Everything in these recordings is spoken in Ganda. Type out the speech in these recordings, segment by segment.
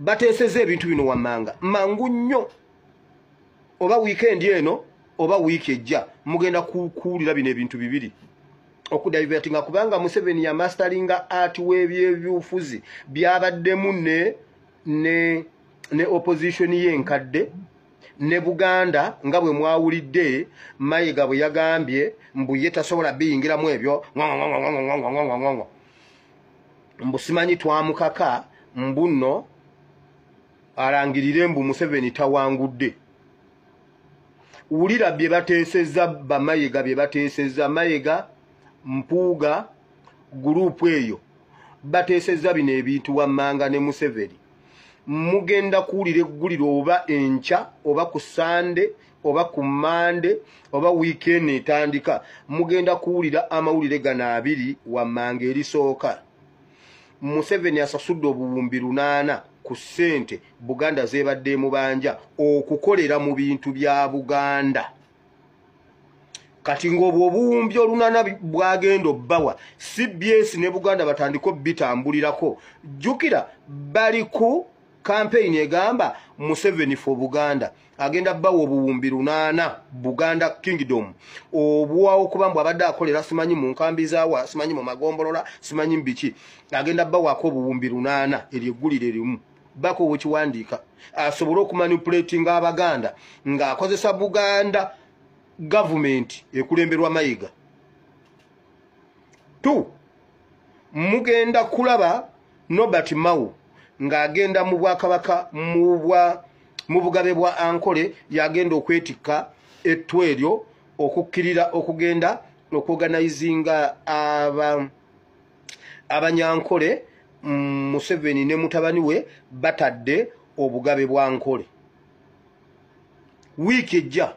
bateeseza ebintu bino wammanga mangu nnyo oba weekend eno oba wiiki ejja mugenda kuwulira bino ebintu bibiri okudivertinga kubanga Museveni ya masteringa art w'ebyebyufuzi byabaddemu ne opposition y'enkadde ne Buganda nga bwe mwawulidde Mayiga bwe yagambye mbu ye tasobola biyingiramu ebyo mbu simanyi twamukaka mbuno alangirire mbu Museveni tawangudde. Wulira bye bateeseza bamayiga bye bateeseza Mayiga Mpuuga gurupu eyo bateeseza bino ebintu wammanga ne Museveni mugenda kuwulira egguliro oba enkya oba ku Sande oba ku Mande oba weekend etandika mugenda kuwulira amawulire gano abiri wammanga erisooka. Museveni asasudde obuwumbi 800 ku ssente Buganda zebadde mu banja okukolera mu bintu bya Buganda. Kati ng'obwo obuwumbi 800 bwagenda obbawa CBS ne Buganda batandiko bitambulirako. Jukira bali ku campaign egamba Museveni for Buganda agenda bawo obuwumbi 800 Buganda Kingdom obuwawo kubamba abadde akolera simanyi mu nkambi zaawa simanyi mu magombolola simanyi mbiki agenda bawo akobuwumbi 800 erigulire limu bako wokiwandika asobole okumanipulating Abaganda nga akozesa Buganda government ekulemberwa Mayiga. 2 mugenda kulaba Norbert Mao ng'agenda mu Bwakabaka mu bugabe bwa Ankole yagenda okwetikka ettu eryo okukkirira okugenda okuorganizinga abanyankole Museveni ne mutabani we batadde obugabe bwa Ankole. Wiiki ejja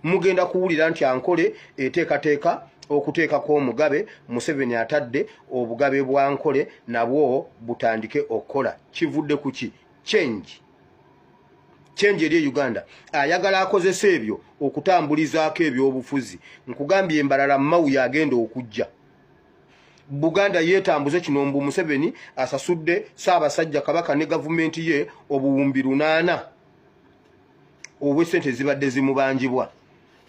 mugenda kuwulira nti Ankole eteekateeka okuteekako omugabe Museveni atadde obugabe bwa Ankole nabwo butandike okukola. Kivudde kuki? Change eri Uganda ayagala akozesa ebyo okutambulizaako ebyobufuzi. Nkugambye embalala Mao yagenda okujja Buganda yeetambuze kino mbu Museveni asasudde Ssaabasajja Kabaka ne gavumenti ye obuwumbi 800 obw'essente zibadde zimubanjibwa.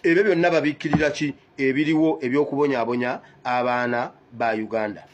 Ebyo byonna babikkirira ki ebiriwo eby'okubonyaabonya abaana ba Uganda.